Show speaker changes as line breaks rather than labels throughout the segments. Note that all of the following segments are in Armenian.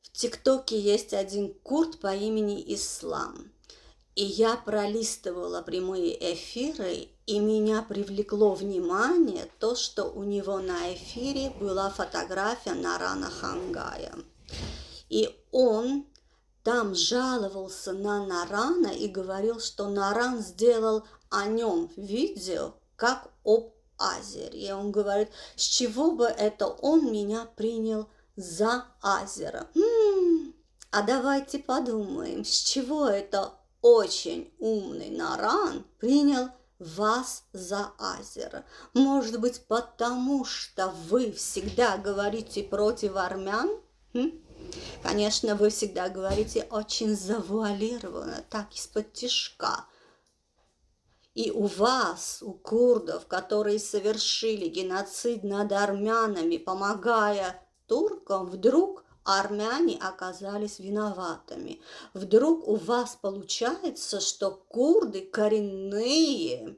В ТикТоке есть один курд по имени Ислам. И я пролистывала прямые эфиры, и меня привлекло внимание то, что у него на эфире была фотография Нарана Хангая. И он там жаловался на Нарана и говорил, что Наран сделал о нем видео, как об Азере. И он говорит, с чего бы это он меня принял за Азера? А давайте подумаем, с чего это очень умный Наран принял вас за Азера? Может быть, потому что вы всегда говорите против армян? Конечно, вы всегда говорите очень завуалированно, так из-под тишка. И у вас, у курдов, которые совершили геноцид над армянами, помогая туркам, вдруг армяне оказались виноватыми. Вдруг у вас получается, что курды коренные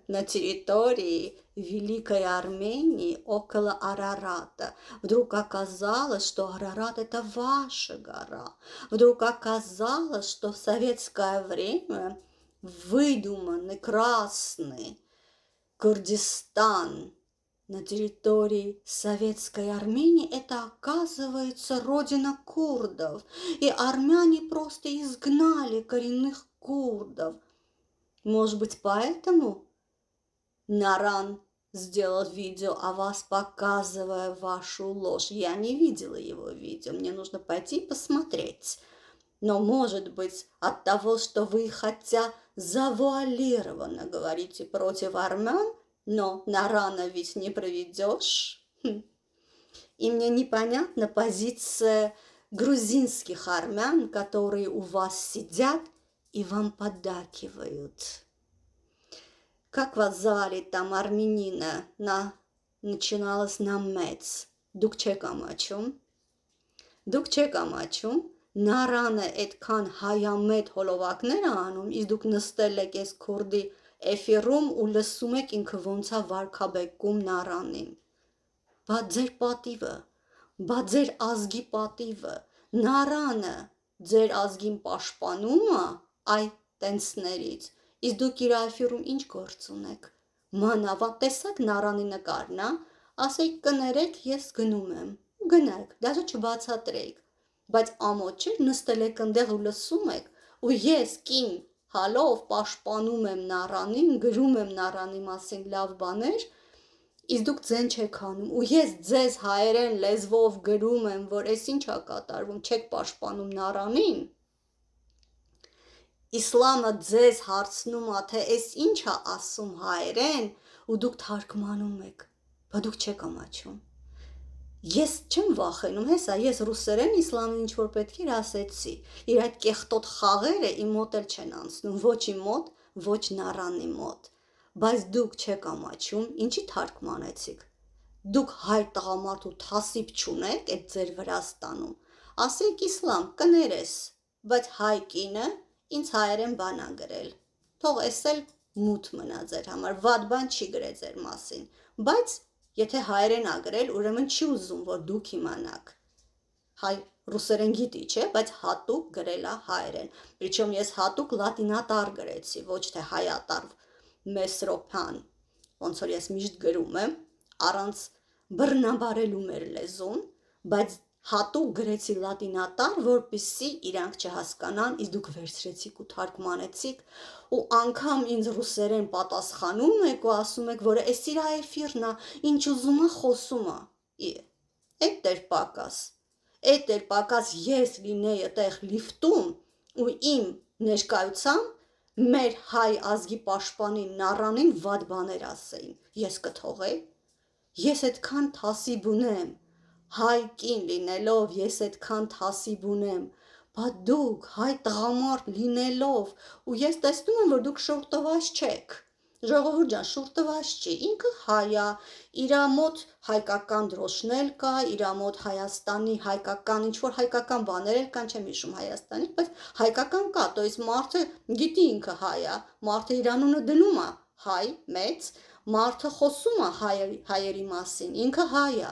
на территории Великой Армении около Арарата. Вдруг оказалось, что Арарат это ваша гора. Вдруг оказалось, что в советское время выдуманный красный Курдистан на территории Советской Армении это оказывается родина курдов. И армяне просто изгнали коренных курдов. Может быть, поэтому Наран сделал видео о вас, показывая вашу ложь. Я не видела его видео, мне нужно пойти и посмотреть. Но, может быть, от того, что вы хотя завуалированно говорите против армян, но Нарана ведь не проведешь. И мне непонятна позиция грузинских армян, которые у вас сидят и вам поддакивают. Как вас звали там армянина? Начиналось на Мэц. Դուք չեք ամաչում։ Դուք չեք ամաչում։ Նարանը այդքան հայամետ հոլովակներ անում, իսկ դուք նստել եք այս քուրդի էֆիրում ու լսում եք ինքը ոնց է վարքաբեկում Նարանին։ Բա ձեր պատիվը, բա ձեր ազգի պատիվը, Նարանը ձեր ազգին պաշտպանում է այդ տենցներից։ Իսկ դուք իր էֆիրում ինչ գործ ունեք։ Մանավանդ տեսակ Նարանի նկարն է, ասեք կներեք, ես գնում եմ։ Գնաք, դաժե չբացատրեք։ Բայց ամոթ չէ, նստել եք ընդեղ ու լսում եք, ու ես կին հալով պաշտպանում եմ Նարանին, գրում եմ Նարանի մասին լավ բաներ, իսկ դուք ձեն չեք անում, ու ես ձեզ հայերեն լեզվով գրում եմ, որ այս ինչ է կատարվում, չեք պաշտպանում Նարանին։ Իսլամը ձեզ հարցնում է, թե այս ինչ է ասում հայերեն, ու դուք թարգմանում եք, բա դուք չեք ամաչում։ Ես չեմ վախենում, հեսա, ես ռուսերեն իսլամին ինչ որ պետք էր ասեցի, իր այդ կեղտոտ խաղերը իմ մոտ էլ չեն անցնում, ոչ իմ մոտ, ոչ Նարանի մոտ, բայց դուք չեք ամաչում, ինչի թարգմանեցիք։ Դուք հայ տղամարդ ու թասիբ չունեք այդ ձեր Վրաստանում, ասեք իսլամ, կներես, բայց հայ կինը ինձ հայերեն բան ա գրել, թող էս էլ մութ մնա ձեր համար, վատ բան չի գրել ձեր մասին, բայց եթե հայերեն ա գրել, ուրեմն չի ուզում, որ դուք իմանաք։ Հայ ռուսերեն գիտի, չէ, բայց հատուկ գրել ա հայերեն։ Причем ես հատուկ լատինատար գրեցի, ոչ թե հայատար մեսրոփան, ոնց որ ես միշտ գրում եմ, առանց բռնաբարելու մեր լեզուն, բայց հատուկ գրեցի լատինատար, որպեսզի իրանք չհասկանան, իսկ դուք վերցրեցիք ու թարգմանեցիք, ու անգամ ինձ ռուսերեն պատասխանում եք ու ասում եք, որ էս իր էֆիրն է, ինչ ուզում է խոսում է։ Էդ էր պակաս ես լինեի այդտեղ լիֆտում ու իմ ներկայությամբ մեր հայ ազգի պաշտպանին Նարանին վատ բաներ ասեին, ես կթողեի։ Ես այդքան թասիբ ունեմ, հայ կին լինելով ես այդքան թասիբ ունեմ, բա դուք հայ տղամարդ լինելով, ու ես տեսնում եմ, որ դուք շուրտված չեք, ժողովուրդ ջան, շուրտված չի, ինքը հայ է, իրա մոտ հայկական դրոշնել կա, իրա մոտ Հայաստանի հայկական, ինչ-որ հայկական բաներ էլ կան, չեմ հիշում Հայաստանի, բայց հայկական կա, то есть մարդը գիտի ինքը հայ է, մարդը իր անունը դնում է հայ, մեծ, մարդը խոսում է հայերի մասին, ինքը հայ է,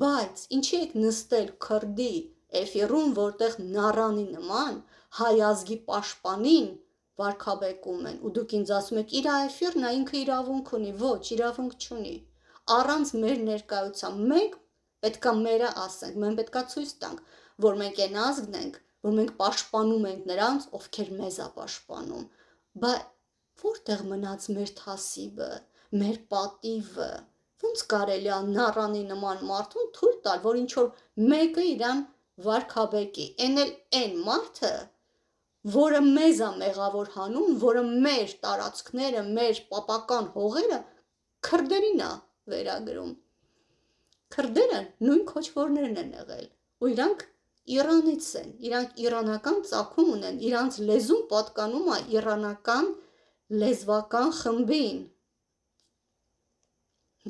բայց ինչի եք նստել քրդի էֆիրում, որտեղ նարանի նման հայ ազգի պաշտպանին վարքաբեկում են, ու դուք ինձ ասում եք իր էֆիրն է, ինքը իրավունք ունի, ոչ, իրավունք չունի, առանց մեր ներկայության մենք պետքա մերը ասենք, մենք պետքա ցույց տանք, որ մենք այն ազգն ենք, որ մենք պաշտպանում ենք նրանց, ովքեր մեզ է պաշտպանում, բայց որտեղ մնաց մեր թասիբը, մեր պատիվը, ոնց կարելի է նարանի նման մարդուն թույլ տալ, որ ինչ որ մեկը իրան վարքաբեկի, այն էլ այն մարդը, որը մեզ է մեղավոր հանում, որը մեր տարածքները, մեր պապական հողերը քրդերին է վերագրում։ Քրդերը նույն քոչվորներն են եղել, ու իրանք Իրանից են, իրանք իրանական ծագում ունեն, իրանց լեզուն պատկանում է իրանական լեզվական խմբին։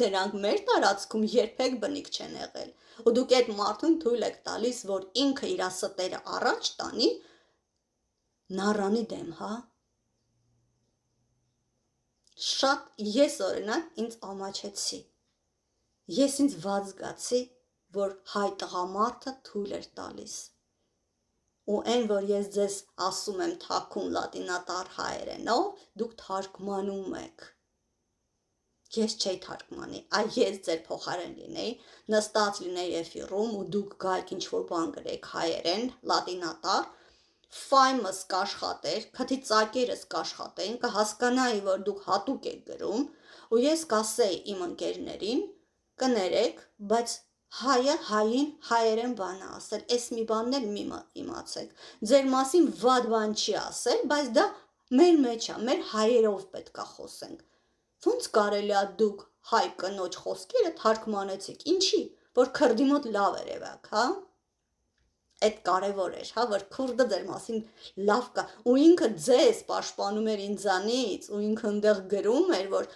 Դրանք մեր տարածքում երբեք բնիկ չեն եղել, ու դուք այդ մարդուն թույլ եք տալիս, որ ինքը իր ստերը առաջ տանի նարանի դեմ, հա։ Շատ ես օրինակ ինձ ամաչեցի, ես ինձ վատ զգացի, որ հայ տղամարդը թույլ էր տալիս, ու այն, որ ես ձեզ ասում եմ թաքուն լատինատար հայերենով, դուք թարգմանում եք, ես չէի թարգմանի, այ ես ձեր փոխարեն լինեի, նստած լինեի էֆիրում, ու դուք գայք ինչ-որ բան գրեք հայերեն, լատինատար, ֆայմս կաշխատեր, քթի ծակերս կաշխատեին, կհասկանայի, որ դուք հատուկ եք գրում, ու ես կասեի իմ ընկերներին, կներեք, բայց հայը հային հայերեն բան է ասել, այս մի բանն էլ մի իմացեք, ձեր մասին վատ բան չի ասել, բայց դա մեր մեջ է, մեր հայերով պետք է խոսենք, ոնց կարելի է դուք հայ կնոջ խոսքերը թարգմանեցիք, ինչի, որ քրդի մոտ լավ երևաք, հա, այդ կարևոր էր, հա, որ քուրդը ձեր մասին լավ կա, ու ինքը ձեզ պաշտպանում էր ինձանից, ու ինքը ընդեղ գրում էր, որ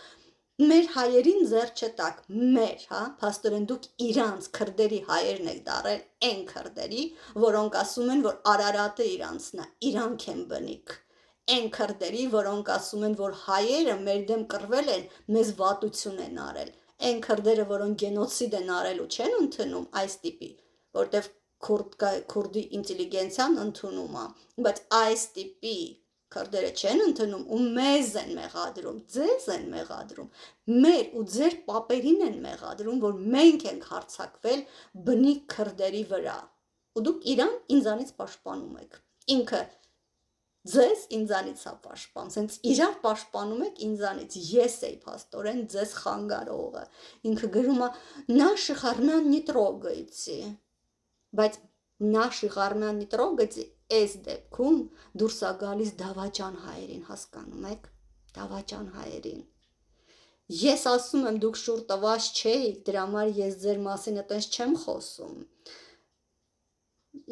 մեր հայերին ձեռ չտակ, մեր, հա, փաստորեն դուք իրանց քրդերի հայերն եք դարել, այն քրդերի, որոնք ասում են, որ Արարատը իրանցն է, իրանք են բնիկ, այն քրդերի, որոնք ասում են, որ հայերը մեր դեմ կռվել են, մեզ վատություն են արել, այն քրդերը, որոնք գենոցիդ են արել ու չեն ընդունում այս տիպի, որտեվ քուրդի ինտելիգենցիան ընդունում է, բայց այս տիպի քրդերը չեն ընդունում ու մեզ են մեղադրում, ձեզ են մեղադրում, մեր ու ձեր պապերին են մեղադրում, որ մենք ենք հարձակվել բնիկ քրդերի վրա, ու դուք իրան ինձանից պաշտպանում եք, ինքը ձեզ ինձանից է պաշտպանում, սենց իրար պաշտպանում եք ինձանից, ես էի փաստորեն ձեզ խանգարողը, ինքը գրում է «Наши гарна не трогайте», բայց «Наши гарна не трогайте» այս դեպքում դուրս է գալիս դավաճան հայերին, հասկանում եք, դավաճան հայերին, ես ասում եմ դուք շուր տված չէիք, դրա համար ես ձեր մասին այտենց չեմ խոսում,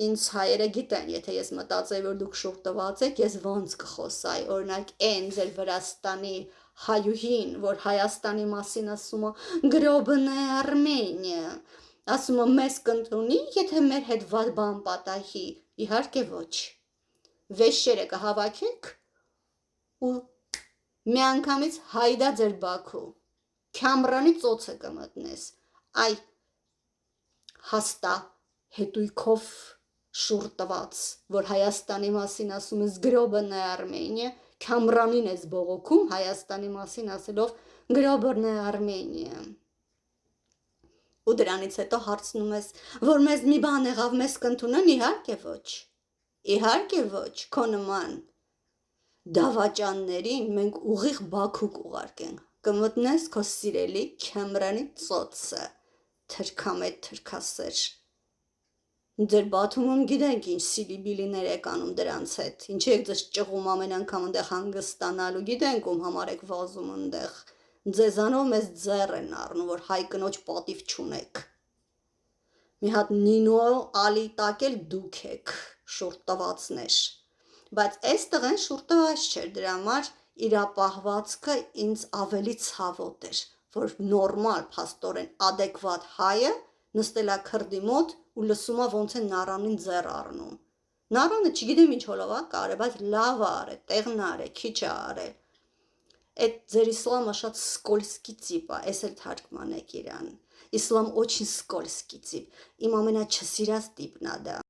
ինձ հայերը գիտեն, եթե ես մտածեի, որ դուք շուր տված եք, ես ոնց կխոսայի, օրինակ այն ձեր Վրաստանի հայուհին, որ Հայաստանի մասին ասում է «Գրոբն է Արմենիա», ասում է մեզ կընդունի, եթե մեր հետ վատ բան պատահի, իհարկե ոչ, վեշերը կհավաքեք ու միանգամից հայդա ձեր Բաքու, Քամրանի ծոցը կմտնես, այ հաստա հետույքով շուր տված, որ Հայաստանի մասին ասում ես «Գրոբն է Արմենիա», Քամրանին ես բողոքում Հայաստանի մասին ասելով «Գրոբն է Արմենիա», ու դրանից հետո հարցնում ես, որ մեզ մի բան եղավ, մեզ կընդունեն, իհարկե ոչ, քո նման դավաճաններին մենք ուղիղ Բաքու կուղարկենք, կմտնես քո սիրելի Քամրանի ծոցը, թրքամետ թրքասեր, ձեր Բաթումում գիտենք ինչ սիլիբիլիներ եք անում դրանց հետ, ինչի եք ձեզ ճղում ամեն անգամ ընդեղ հանգստանալու, գիտենք ում համար եք վազում ընդեղ, ձեզանով մեզ ձեռ են առնում, որ հայ կնոջ պատիվ չունեք, մի հատ Նինո ալի տակել դուք եք, շուր տվածներ, բայց այս տղեն շուր տված չէր, դրա համար իր պահվածքը ինձ ավելի ցավոտ էր, որ նորմալ, փաստորեն ադեկվատ հայը նստել է քրդի մոտ ու լսում է ոնց է նարանին ձեռ առնում, նարանը չգիտեմ ինչ հոլով է կարել, բայց լավ է արել, տեղն է արել, քիչ է արել, այդ ձեր իսլամը շատ սկոլսկի տիպ է, ես էլ թարգմանեք իրան, Ислամ очень скользкий տип։ Իմ ամենաչսիրած տիպն ա դա։